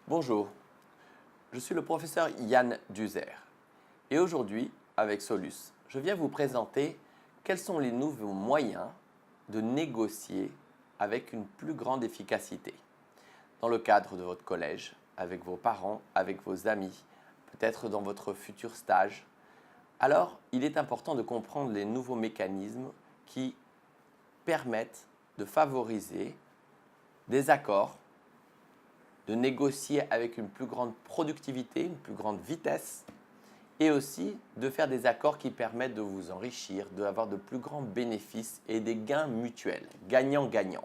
Bonjour, je suis le professeur Yann Duzer et aujourd'hui, avec Solus, je viens vous présenter quels sont les nouveaux moyens de négocier avec une plus grande efficacité dans le cadre de votre collège, avec vos parents, avec vos amis, peut-être dans votre futur stage. Alors, il est important de comprendre les nouveaux mécanismes qui permettent de favoriser des accords, de négocier avec une plus grande productivité, une plus grande vitesse et aussi de faire des accords qui permettent de vous enrichir, d'avoir de plus grands bénéfices et des gains mutuels, gagnant-gagnant.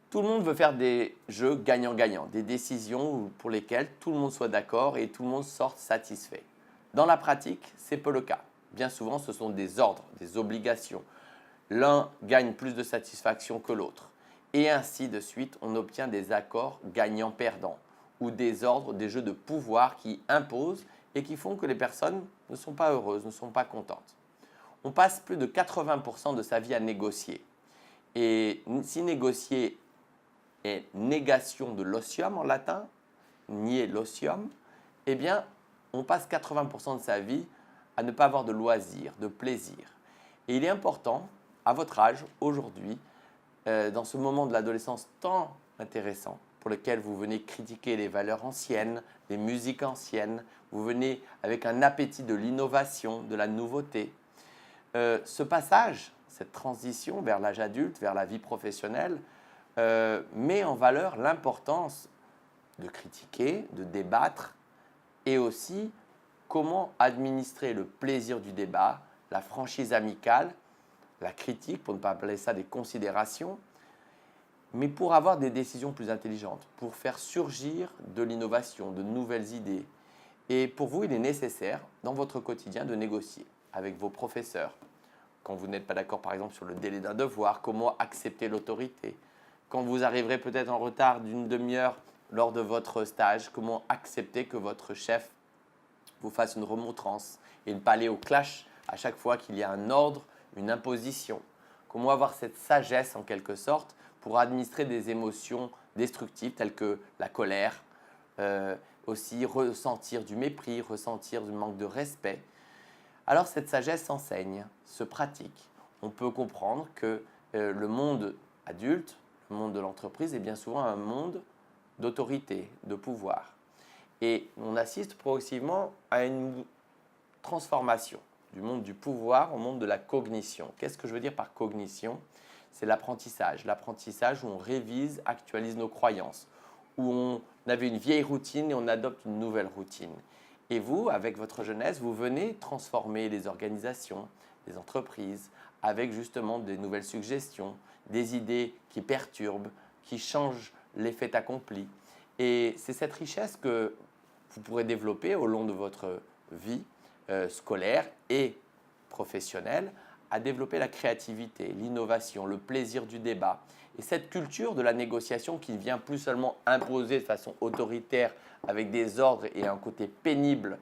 Tout le monde veut faire des jeux gagnant-gagnant, des décisions pour lesquelles tout le monde soit d'accord et tout le monde sorte satisfait. Dans la pratique, ce n'est pas le cas. Bien souvent, ce sont des ordres, des obligations. L'un gagne plus de satisfaction que l'autre. Et ainsi de suite, on obtient des accords gagnant-perdant ou des ordres, des jeux de pouvoir qui imposent et qui font que les personnes ne sont pas heureuses, ne sont pas contentes. On passe plus de 80% de sa vie à négocier. Et si négocier est négation de l'osium en latin, nier l'osium, eh bien, on passe 80% de sa vie à ne pas avoir de loisirs, de plaisir. Et il est important, à votre âge, aujourd'hui, dans ce moment de l'adolescence tant intéressant, pour lequel vous venez critiquer les valeurs anciennes, les musiques anciennes, vous venez avec un appétit de l'innovation, de la nouveauté. Ce passage, cette transition vers l'âge adulte, vers la vie professionnelle, met en valeur l'importance de critiquer, de débattre et aussi comment administrer le plaisir du débat, la franchise amicale, la critique, pour ne pas appeler ça des considérations, mais pour avoir des décisions plus intelligentes, pour faire surgir de l'innovation, de nouvelles idées. Et pour vous, il est nécessaire, dans votre quotidien, de négocier avec vos professeurs. Quand vous n'êtes pas d'accord, par exemple, sur le délai d'un devoir, comment accepter l'autorité. Quand vous arriverez peut-être en retard d'une demi-heure lors de votre stage, comment accepter que votre chef vous fasse une remontrance et ne pas aller au clash à chaque fois qu'il y a un ordre, une imposition. Comment avoir cette sagesse en quelque sorte pour administrer des émotions destructives telles que la colère, aussi ressentir du mépris, ressentir du manque de respect. Alors cette sagesse s'enseigne, se pratique. On peut comprendre que le monde adulte, le monde de l'entreprise est bien souvent un monde d'autorité, de pouvoir. Et on assiste progressivement à une transformation du monde du pouvoir au monde de la cognition. Qu'est-ce que je veux dire par cognition? C'est l'apprentissage. L'apprentissage où on révise, actualise nos croyances, où on avait une vieille routine et on adopte une nouvelle routine. Et vous, avec votre jeunesse, vous venez transformer les organisations, les entreprises, avec justement des nouvelles suggestions, des idées qui perturbent, qui changent les faits accomplis. Et c'est cette richesse que vous pourrez développer au long de votre vie scolaire et professionnelle à développer la créativité, l'innovation, le plaisir du débat. Et cette culture de la négociation qui vient plus seulement imposer de façon autoritaire avec des ordres et un côté pénible,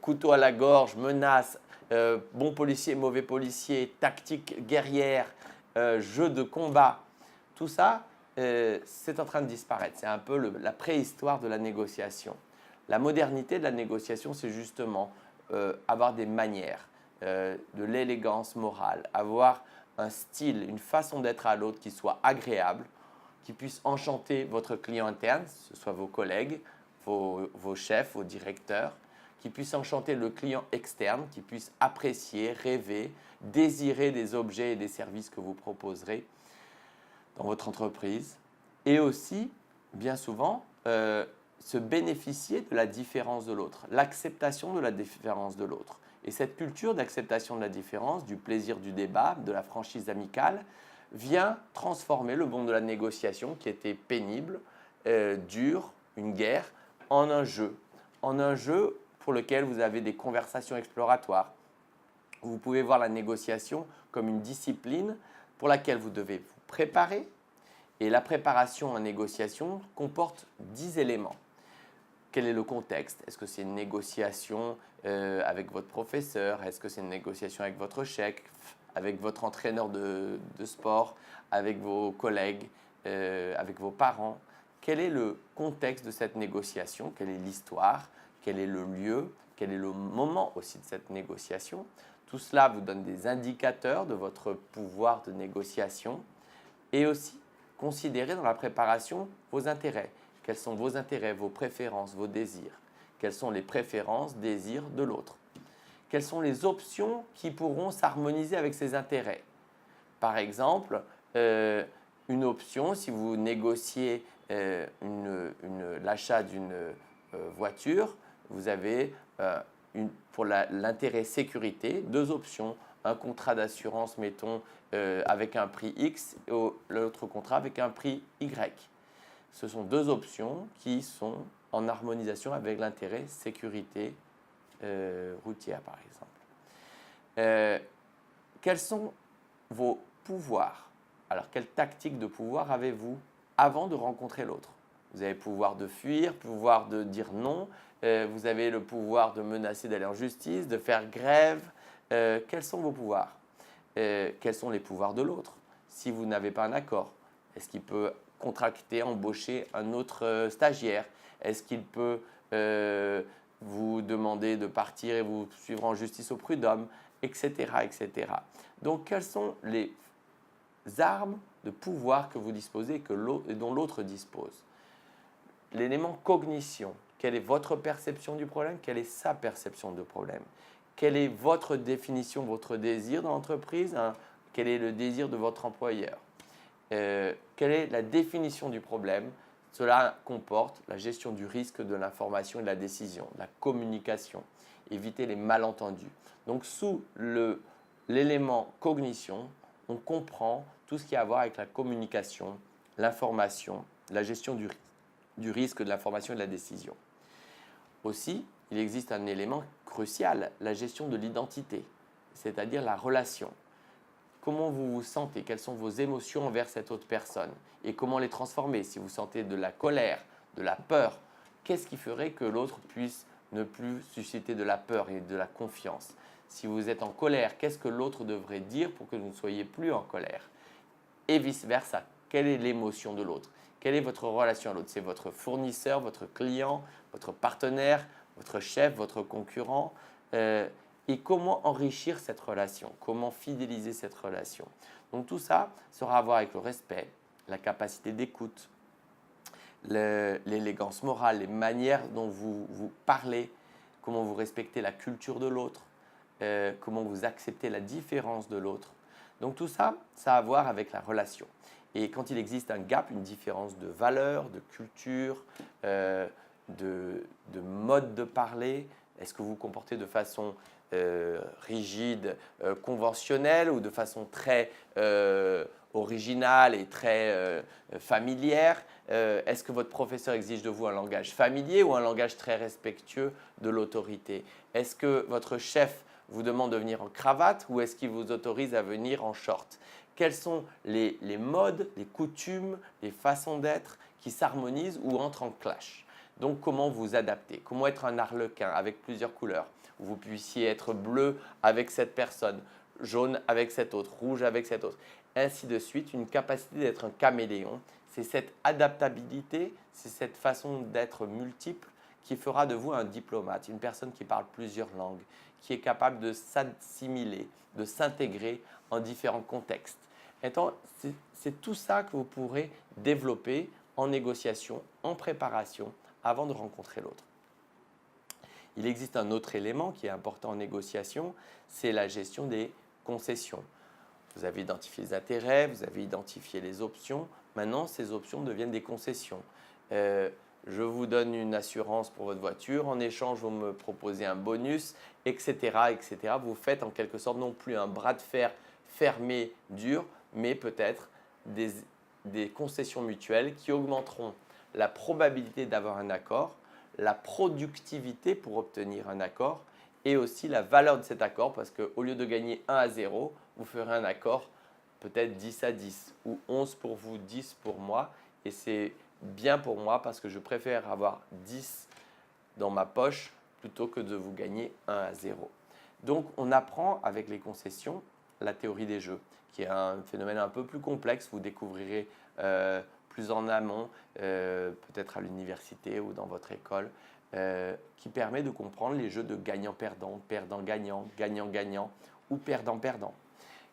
couteau à la gorge, menace, bon policier, mauvais policier, tactique guerrière, jeu de combat, tout ça, c'est en train de disparaître. C'est un peu la préhistoire de la négociation. La modernité de la négociation, c'est justement avoir des manières, de l'élégance morale, avoir un style, une façon d'être à l'autre qui soit agréable, qui puisse enchanter votre client interne, que ce soit vos collègues, vos chefs, vos directeurs, qui puisse enchanter le client externe, qui puisse apprécier, rêver, désirer des objets et des services que vous proposerez dans votre entreprise et aussi, bien souvent, se bénéficier de la différence de l'autre, l'acceptation de la différence de l'autre. Et cette culture d'acceptation de la différence, du plaisir du débat, de la franchise amicale, vient transformer le monde de la négociation qui était pénible, dur, une guerre, en un jeu. En un jeu pour lequel vous avez des conversations exploratoires. Vous pouvez voir la négociation comme une discipline pour laquelle vous devez vous préparer. Et la préparation en négociation comporte 10 éléments. Quel est le contexte? Est-ce que c'est une négociation avec votre professeur? Est-ce que c'est une négociation avec votre chef, avec votre entraîneur de sport, avec vos collègues, avec vos parents? quel est le contexte de cette négociation, quelle est l'histoire, quel est le lieu, quel est le moment aussi de cette négociation. Tout cela vous donne des indicateurs de votre pouvoir de négociation et aussi considérez dans la préparation vos intérêts. Quels sont vos intérêts, vos préférences, vos désirs? Quelles sont les préférences, désirs de l'autre? Quelles sont les options qui pourront s'harmoniser avec ces intérêts? Par exemple, une option, si vous négociez l'achat d'une voiture, vous avez pour l'intérêt sécurité, deux options. Un contrat d'assurance, mettons, avec un prix X et l'autre contrat avec un prix Y. Ce sont deux options qui sont en harmonisation avec l'intérêt sécurité routière, par exemple. Quels sont vos pouvoirs? Alors, quelle tactique de pouvoir avez-vous avant de rencontrer l'autre? Vous avez le pouvoir de fuir, pouvoir de dire non, vous avez le pouvoir de menacer d'aller en justice, de faire grève. Quels sont vos pouvoirs? Quels sont les pouvoirs de l'autre? Si vous n'avez pas un accord, est-ce qu'il peut contracter, embaucher un autre stagiaire? Est-ce qu'il peut vous demander de partir et vous suivre en justice au prud'homme, etc., etc. Donc, quelles sont les armes de pouvoir que vous disposez et dont l'autre dispose? L'élément cognition, quelle est votre perception du problème? Quelle est sa perception du problème? Quelle est votre définition, votre désir dans l'entreprise? Quel est le désir de votre employeur? Quelle est la définition du problème? Cela comporte la gestion du risque de l'information et de la décision, la communication, éviter les malentendus. Donc, sous l'élément cognition, on comprend tout ce qui a à voir avec la communication, l'information, la gestion du risque de l'information et de la décision. Aussi, il existe un élément crucial, la gestion de l'identité, c'est-à-dire la relation. Comment vous vous sentez? Quelles sont vos émotions envers cette autre personne? Et comment les transformer? Si vous sentez de la colère, de la peur, qu'est-ce qui ferait que l'autre puisse ne plus susciter de la peur et de la confiance? Si vous êtes en colère, qu'est-ce que l'autre devrait dire pour que vous ne soyez plus en colère? Et vice-versa, quelle est l'émotion de l'autre? Quelle est votre relation à l'autre? C'est votre fournisseur, votre client, votre partenaire, votre chef, votre concurrent? Et comment enrichir cette relation? Comment fidéliser cette relation? Donc tout ça sera à voir avec le respect, la capacité d'écoute, l'élégance morale, les manières dont vous parlez, comment vous respectez la culture de l'autre, comment vous acceptez la différence de l'autre. Donc tout ça, ça a à voir avec la relation. Et quand il existe un gap, une différence de valeur, de culture, de mode de parler, est-ce que vous vous comportez de façon rigide, conventionnelle ou de façon très originale et très familière? Est-ce que votre professeur exige de vous un langage familier ou un langage très respectueux de l'autorité? Est-ce que votre chef vous demande de venir en cravate ou est-ce qu'il vous autorise à venir en short? Quels sont les modes, les coutumes, les façons d'être qui s'harmonisent ou entrent en clash? Donc, comment vous adapter? Comment être un arlequin avec plusieurs couleurs? Où vous puissiez être bleu avec cette personne, jaune avec cette autre, rouge avec cette autre, ainsi de suite. Une capacité d'être un caméléon, c'est cette adaptabilité, c'est cette façon d'être multiple qui fera de vous un diplomate, une personne qui parle plusieurs langues, qui est capable de s'assimiler, de s'intégrer en différents contextes. C'est tout ça que vous pourrez développer en négociation, en préparation, avant de rencontrer l'autre. Il existe un autre élément qui est important en négociation, c'est la gestion des concessions. Vous avez identifié les intérêts, vous avez identifié les options. Maintenant, ces options deviennent des concessions. Je vous donne une assurance pour votre voiture, en échange, vous me proposez un bonus, etc., etc. Vous faites en quelque sorte non plus un bras de fer fermé, dur, mais peut-être des concessions mutuelles qui augmenteront la probabilité d'avoir un accord, la productivité pour obtenir un accord et aussi la valeur de cet accord parce qu'au lieu de gagner 1-0, vous ferez un accord peut-être 10-10 ou 11 pour vous, 10 pour moi et c'est bien pour moi parce que je préfère avoir 10 dans ma poche plutôt que de vous gagner 1-0. Donc on apprend avec les concessions la théorie des jeux qui est un phénomène un peu plus complexe, vous découvrirez plus en amont, peut-être à l'université ou dans votre école, qui permet de comprendre les jeux de gagnant-perdant, perdant-gagnant, gagnant-gagnant ou perdant-perdant.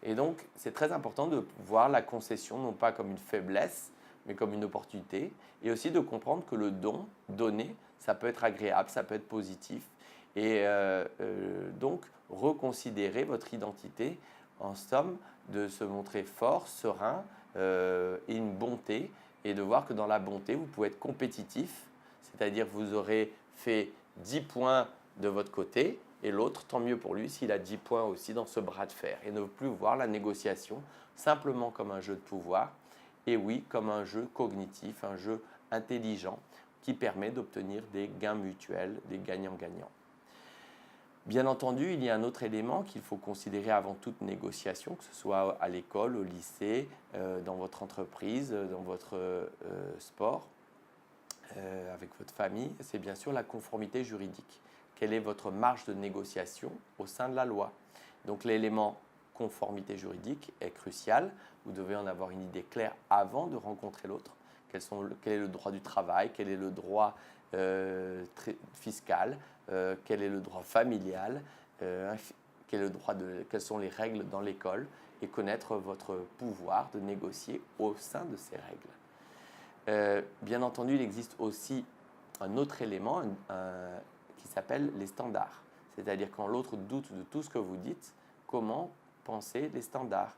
Et donc, c'est très important de voir la concession non pas comme une faiblesse, mais comme une opportunité, et aussi de comprendre que le don, donner, ça peut être agréable, ça peut être positif, et donc reconsidérer votre identité, en somme, de se montrer fort, serein, et une bonté, et de voir que dans la bonté, vous pouvez être compétitif, c'est-à-dire que vous aurez fait 10 points de votre côté, et l'autre, tant mieux pour lui s'il a 10 points aussi dans ce bras de fer, et ne plus voir la négociation simplement comme un jeu de pouvoir, et oui, comme un jeu cognitif, un jeu intelligent qui permet d'obtenir des gains mutuels, des gagnants-gagnants. Bien entendu, il y a un autre élément qu'il faut considérer avant toute négociation, que ce soit à l'école, au lycée, dans votre entreprise, dans votre sport, avec votre famille, c'est bien sûr la conformité juridique. Quelle est votre marge de négociation au sein de la loi? Donc l'élément conformité juridique est crucial. Vous devez en avoir une idée claire avant de rencontrer l'autre. Quel est le droit du travail? Quel est le droit fiscal? Quel est le droit familial? Quelles sont les règles dans l'école? Et connaître votre pouvoir de négocier au sein de ces règles. Bien entendu, il existe aussi un autre élément qui s'appelle les standards. C'est-à-dire quand l'autre doute de tout ce que vous dites, comment penser les standards?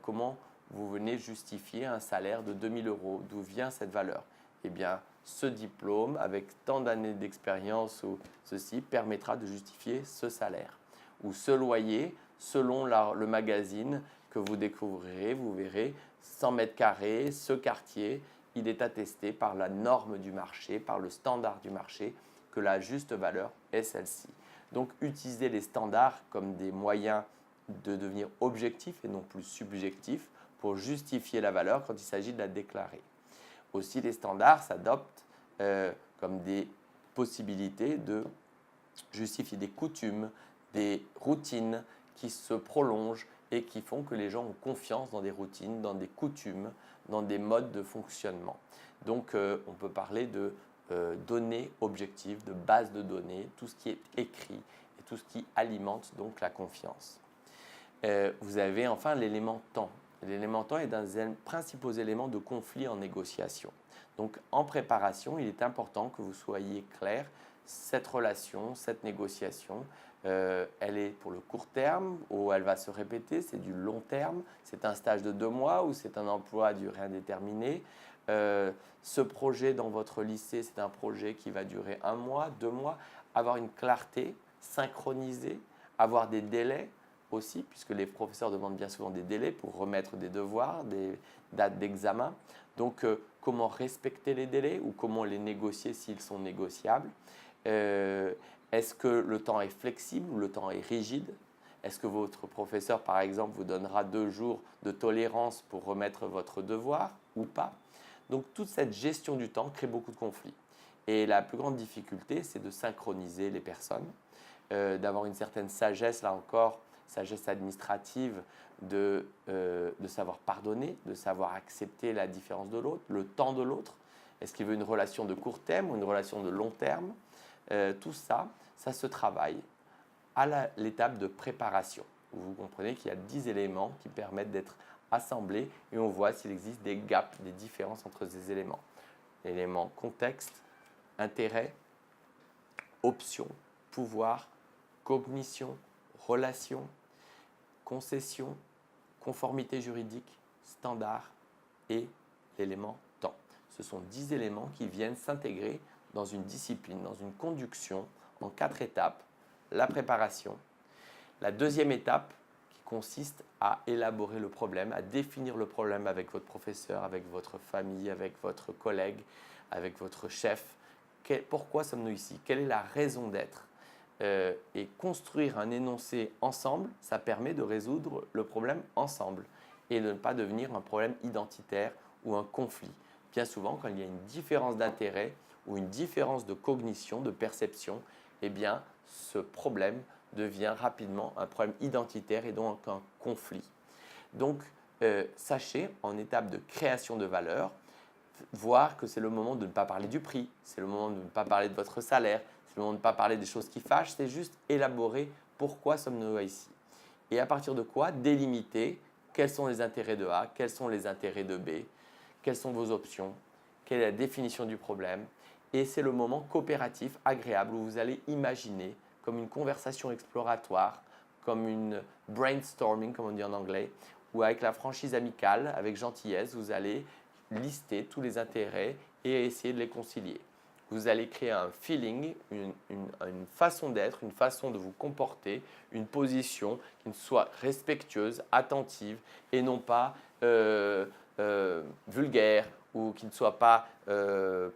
Comment vous venez justifier un salaire de 2 000 €? D'où vient cette valeur? Eh bien, ce diplôme, avec tant d'années d'expérience ou ceci, permettra de justifier ce salaire. Ou ce loyer, selon le magazine que vous découvrirez, vous verrez, 100 mètres carrés, ce quartier, il est attesté par la norme du marché, par le standard du marché, que la juste valeur est celle-ci. Donc, utilisez les standards comme des moyens de devenir objectif et non plus subjectif pour justifier la valeur quand il s'agit de la déclarer. Aussi, les standards s'adoptent comme des possibilités de justifier des coutumes, des routines qui se prolongent et qui font que les gens ont confiance dans des routines, dans des coutumes, dans des modes de fonctionnement. Donc, on peut parler de données objectives, de bases de données, tout ce qui est écrit et tout ce qui alimente donc la confiance. Vous avez enfin l'élément temps. L'élément temps est un des principaux éléments de conflit en négociation. Donc en préparation, il est important que vous soyez clair, cette relation, cette négociation, elle est pour le court terme ou elle va se répéter, c'est du long terme, c'est un stage de 2 mois ou c'est un emploi à durée indéterminée. Ce projet dans votre lycée, c'est un projet qui va durer 1 mois, 2 mois. Avoir une clarté, synchroniser, avoir des délais aussi, puisque les professeurs demandent bien souvent des délais pour remettre des devoirs, des dates d'examen. Donc, comment respecter les délais ou comment les négocier s'ils sont négociables? Est-ce que le temps est flexible ou le temps est rigide? Est-ce que votre professeur, par exemple, vous donnera 2 jours de tolérance pour remettre votre devoir ou pas? Donc, toute cette gestion du temps crée beaucoup de conflits. Et la plus grande difficulté, c'est de synchroniser les personnes, d'avoir une certaine sagesse, là encore, sagesse administrative, de savoir pardonner, de savoir accepter la différence de l'autre, le temps de l'autre. Est-ce qu'il veut une relation de court terme ou une relation de long terme? Tout ça, ça se travaille à l'étape de préparation. Vous comprenez qu'il y a 10 éléments qui permettent d'être assemblés et on voit s'il existe des gaps, des différences entre ces éléments. L'élément contexte, intérêt, option, pouvoir, cognition, relation, concession, conformité juridique, standard et l'élément temps. Ce sont 10 éléments qui viennent s'intégrer dans une discipline, dans une conduction en 4 étapes. La préparation, la deuxième étape qui consiste à élaborer le problème, à définir le problème avec votre professeur, avec votre famille, avec votre collègue, avec votre chef. Pourquoi sommes-nous ici? Quelle est la raison d'être? Et construire un énoncé ensemble, ça permet de résoudre le problème ensemble et de ne pas devenir un problème identitaire ou un conflit. Bien souvent, quand il y a une différence d'intérêt ou une différence de cognition, de perception, eh bien, ce problème devient rapidement un problème identitaire et donc un conflit. Donc, sachez, en étape de création de valeur, voir que c'est le moment de ne pas parler du prix, c'est le moment de ne pas parler de votre salaire, c'est le moment de ne pas parler des choses qui fâchent, c'est juste élaborer pourquoi sommes-nous ici. Et à partir de quoi délimiter quels sont les intérêts de A, quels sont les intérêts de B, quelles sont vos options, quelle est la définition du problème. Et c'est le moment coopératif, agréable, où vous allez imaginer comme une conversation exploratoire, comme une brainstorming, comme on dit en anglais, où avec la franchise amicale, avec gentillesse, vous allez lister tous les intérêts et essayer de les concilier. Vous allez créer un feeling, une façon d'être, une façon de vous comporter, une position qui soit respectueuse, attentive et non pas vulgaire ou qui ne soit pas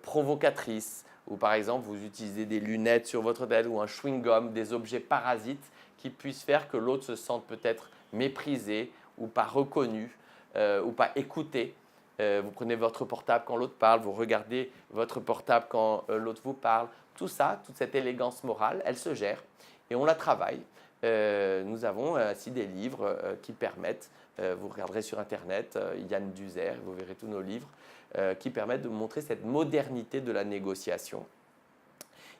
provocatrice. Ou par exemple, vous utilisez des lunettes sur votre tête ou un chewing-gum, des objets parasites qui puissent faire que l'autre se sente peut-être méprisé ou pas reconnu ou pas écouté. Vous prenez votre portable quand l'autre parle, vous regardez votre portable quand l'autre vous parle. Tout ça, toute cette élégance morale, elle se gère et on la travaille. Nous avons ainsi des livres qui permettent, vous regarderez sur Internet, Yann Duzer, vous verrez tous nos livres, qui permettent de montrer cette modernité de la négociation.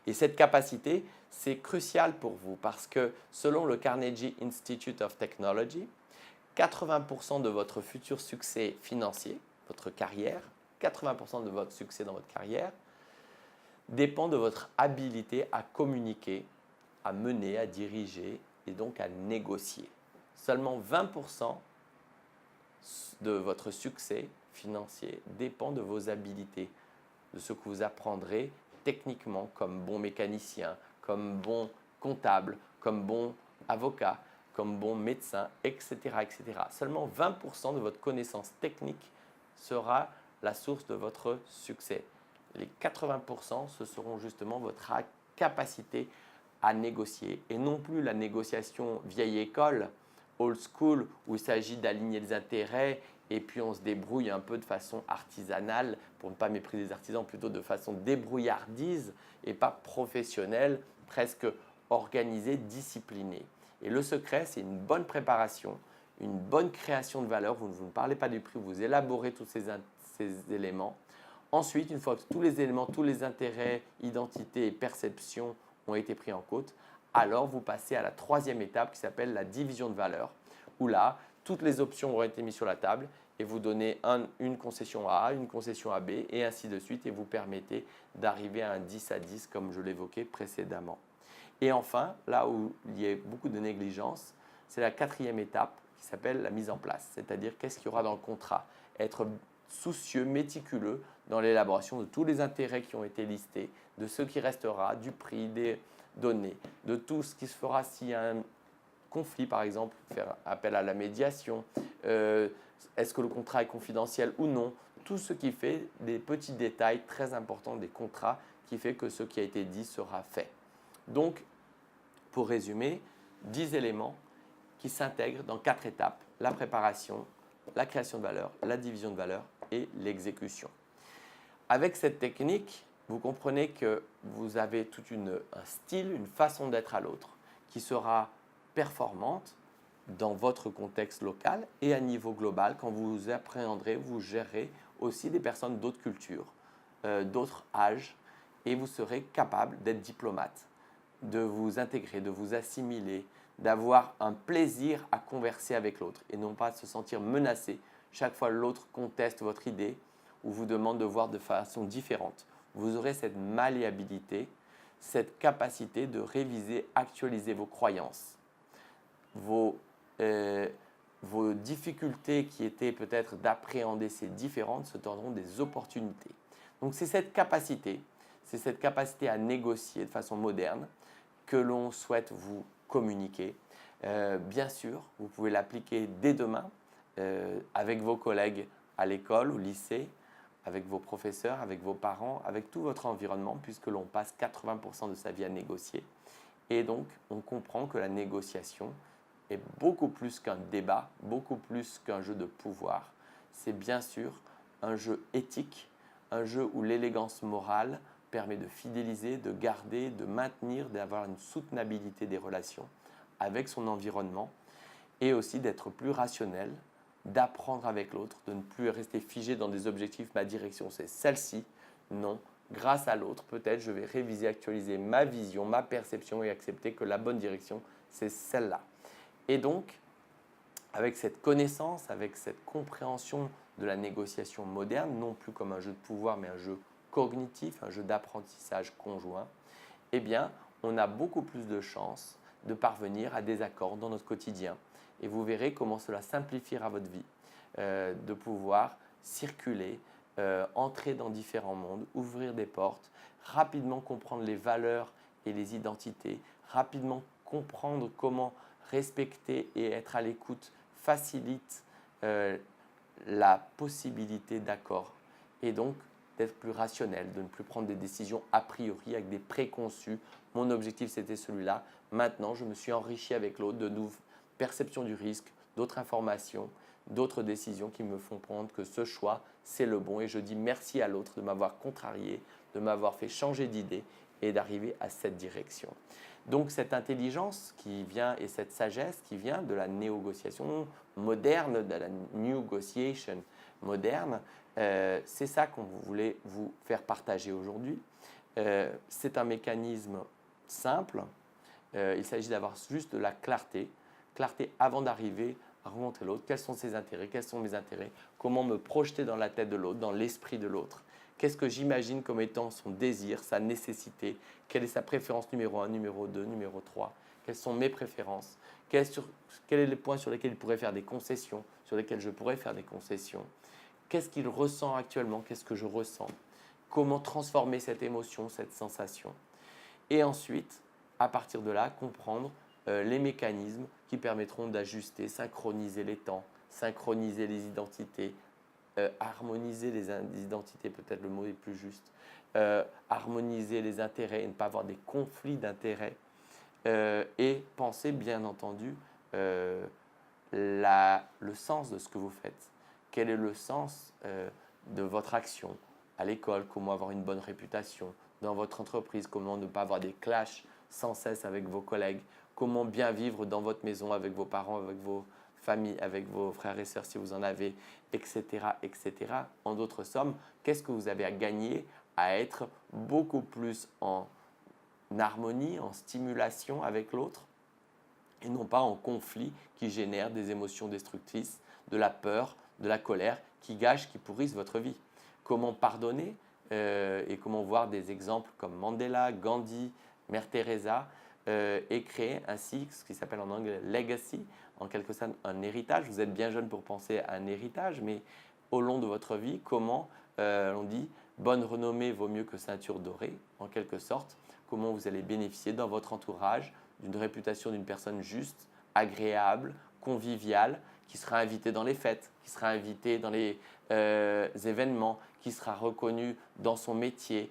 Et cette capacité, c'est crucial pour vous parce que selon le Carnegie Institute of Technology, 80% de votre futur succès financier, votre carrière, 80% de votre succès dans votre carrière dépend de votre habilité à communiquer, à mener, à diriger et donc à négocier. Seulement 20% de votre succès financier dépend de vos habilités, de ce que vous apprendrez techniquement comme bon mécanicien, comme bon comptable, comme bon avocat, comme bon médecin, etc., etc. Seulement 20% de votre connaissance technique sera la source de votre succès. Les 80%, ce seront justement votre capacité à négocier et non plus la négociation vieille école, old school, où il s'agit d'aligner les intérêts et puis on se débrouille un peu de façon artisanale, pour ne pas mépriser les artisans, plutôt de façon débrouillardise et pas professionnelle, presque organisée, disciplinée. Et le secret, c'est une bonne préparation, une bonne création de valeur. Vous ne parlez pas du prix, vous élaborez tous ces éléments. Ensuite, une fois que tous les éléments, tous les intérêts, identités et perceptions ont été pris en compte, alors vous passez à la troisième étape qui s'appelle la division de valeur, où là, toutes les options auront été mises sur la table et vous donnez une concession à A, une concession à B et ainsi de suite et vous permettez d'arriver à un 10 à 10 comme je l'évoquais précédemment. Et enfin, là où il y a beaucoup de négligence, c'est la quatrième étape qui s'appelle la mise en place, c'est-à-dire qu'est-ce qu'il y aura dans le contrat. Être soucieux, méticuleux dans l'élaboration de tous les intérêts qui ont été listés, de ce qui restera, du prix, des données, de tout ce qui se fera s'il y a un conflit, par exemple, faire appel à la médiation, est-ce que le contrat est confidentiel ou non, tout ce qui fait des petits détails très importants des contrats qui fait que ce qui a été dit sera fait. Donc, pour résumer, 10 éléments qui s'intègrent dans 4 étapes, la préparation, la création de valeur, la division de valeur et l'exécution. Avec cette technique, vous comprenez que vous avez tout un style, une façon d'être à l'autre qui sera performante dans votre contexte local et à niveau global quand vous appréhenderez, vous gérerez aussi des personnes d'autres cultures, d'autres âges et vous serez capable d'être diplomate, de vous intégrer, de vous assimiler, d'avoir un plaisir à converser avec l'autre et non pas de se sentir menacé chaque fois que l'autre conteste votre idée ou vous demande de voir de façon différente. Vous aurez cette malléabilité, cette capacité de réviser, actualiser vos croyances, vos difficultés qui étaient peut-être d'appréhender ces différentes se tourneront des opportunités. Donc c'est cette capacité à négocier de façon moderne que l'on souhaite vous communiquer. Bien sûr, vous pouvez l'appliquer dès demain avec vos collègues à l'école, au lycée, avec vos professeurs, avec vos parents, avec tout votre environnement, puisque l'on passe 80% de sa vie à négocier. Et donc, on comprend que la négociation est beaucoup plus qu'un débat, beaucoup plus qu'un jeu de pouvoir. C'est bien sûr un jeu éthique, un jeu où l'élégance morale permet de fidéliser, de garder, de maintenir, d'avoir une soutenabilité des relations avec son environnement et aussi d'être plus rationnel d'apprendre avec l'autre, de ne plus rester figé dans des objectifs, ma direction c'est celle-ci. Non, grâce à l'autre, peut-être je vais réviser, actualiser ma vision, ma perception et accepter que la bonne direction c'est celle-là. Et donc, avec cette connaissance, avec cette compréhension de la négociation moderne, non plus comme un jeu de pouvoir, mais un jeu cognitif, un jeu d'apprentissage conjoint, eh bien, on a beaucoup plus de chances de parvenir à des accords dans notre quotidien. Et vous verrez comment cela simplifiera votre vie, de pouvoir circuler, entrer dans différents mondes, ouvrir des portes, rapidement comprendre les valeurs et les identités, rapidement comprendre comment respecter et être à l'écoute facilite la possibilité d'accord et donc d'être plus rationnel, de ne plus prendre des décisions a priori avec des préconçus. Mon objectif c'était celui-là. Maintenant, je me suis enrichi avec l'autre de nouvelles perceptions du risque, d'autres informations, d'autres décisions qui me font prendre que ce choix c'est le bon et je dis merci à l'autre de m'avoir contrarié, de m'avoir fait changer d'idée et d'arriver à cette direction. Donc cette intelligence qui vient et cette sagesse qui vient de la négociation moderne, de la negotiation moderne, c'est ça qu'on voulait vous faire partager aujourd'hui. C'est un mécanisme simple. Il s'agit d'avoir juste de la clarté avant d'arriver à rencontrer l'autre. Quels sont ses intérêts? Quels sont mes intérêts? Comment me projeter dans la tête de l'autre, dans l'esprit de l'autre? Qu'est-ce que j'imagine comme étant son désir, sa nécessité? Quelle est sa préférence numéro 1, numéro 2, numéro 3? Quelles sont mes préférences? Quels sont les points sur lesquels il pourrait faire des concessions, sur lesquels je pourrais faire des concessions? Qu'est-ce qu'il ressent actuellement? Qu'est-ce que je ressens? Comment transformer cette émotion, cette sensation? Et ensuite, à partir de là, comprendre les mécanismes qui permettront d'ajuster, synchroniser les temps, synchroniser les identités, harmoniser les identités, peut-être le mot est plus juste, harmoniser les intérêts et ne pas avoir des conflits d'intérêts et penser bien entendu le sens de ce que vous faites. Quel est le sens de votre action à l'école? Comment avoir une bonne réputation dans votre entreprise? Comment ne pas avoir des clashs sans cesse avec vos collègues? Comment bien vivre dans votre maison avec vos parents, avec vos familles, avec vos frères et sœurs si vous en avez, etc. etc. En d'autres sommes, qu'est-ce que vous avez à gagner à être beaucoup plus en harmonie, en stimulation avec l'autre et non pas en conflit qui génère des émotions destructrices, de la peur, de la colère qui gâchent, qui pourrissent votre vie. Comment pardonner et comment voir des exemples comme Mandela, Gandhi, Mère Teresa et créer ainsi ce qui s'appelle en anglais legacy, en quelque sorte un héritage. Vous êtes bien jeune pour penser à un héritage, mais au long de votre vie, comment on dit bonne renommée vaut mieux que ceinture dorée, en quelque sorte, comment vous allez bénéficier dans votre entourage d'une réputation d'une personne juste, agréable, conviviale, qui sera invitée dans les fêtes, qui sera invitée dans les événements, qui sera reconnue dans son métier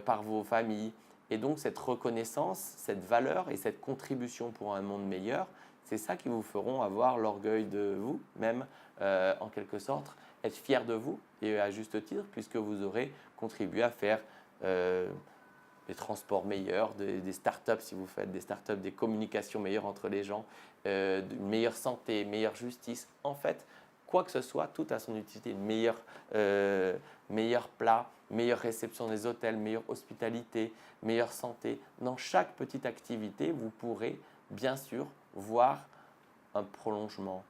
par vos familles. Et donc cette reconnaissance, cette valeur et cette contribution pour un monde meilleur, c'est ça qui vous feront avoir l'orgueil de vous, même en quelque sorte, être fier de vous et à juste titre, puisque vous aurez contribué à faire des transports meilleurs, des startups si vous faites des startups, des communications meilleures entre les gens, une meilleure santé, une meilleure justice. En fait, quoi que ce soit, tout a son utilité. Meilleur plat, meilleure réception des hôtels, meilleure hospitalité, meilleure santé. Dans chaque petite activité, vous pourrez bien sûr voir un prolongement,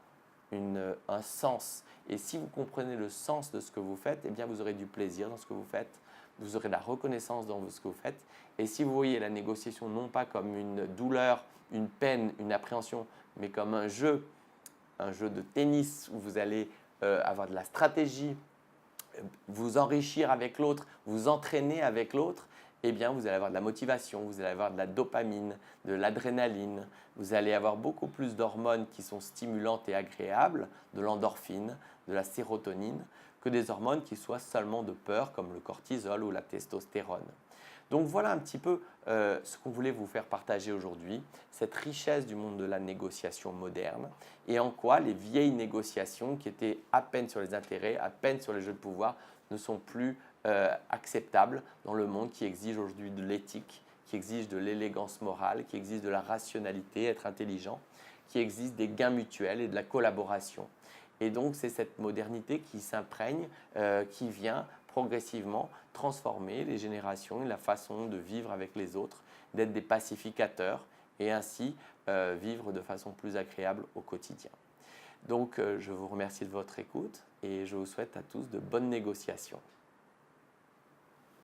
un sens. Et si vous comprenez le sens de ce que vous faites, eh bien vous aurez du plaisir dans ce que vous faites, vous aurez de la reconnaissance dans ce que vous faites. Et si vous voyez la négociation non pas comme une douleur, une peine, une appréhension, mais comme un jeu de tennis où vous allez avoir de la stratégie, vous enrichir avec l'autre, vous entraîner avec l'autre, eh bien vous allez avoir de la motivation, vous allez avoir de la dopamine, de l'adrénaline, vous allez avoir beaucoup plus d'hormones qui sont stimulantes et agréables, de l'endorphine, de la sérotonine, que des hormones qui soient seulement de peur comme le cortisol ou la testostérone. Donc voilà un petit peu ce qu'on voulait vous faire partager aujourd'hui, cette richesse du monde de la négociation moderne et en quoi les vieilles négociations qui étaient à peine sur les intérêts, à peine sur les jeux de pouvoir, ne sont plus acceptables dans le monde qui exige aujourd'hui de l'éthique, qui exige de l'élégance morale, qui exige de la rationalité, être intelligent, qui exige des gains mutuels et de la collaboration. Et donc, c'est cette modernité qui s'imprègne, qui vient progressivement transformer les générations et la façon de vivre avec les autres, d'être des pacificateurs et ainsi vivre de façon plus agréable au quotidien. Donc, je vous remercie de votre écoute et je vous souhaite à tous de bonnes négociations.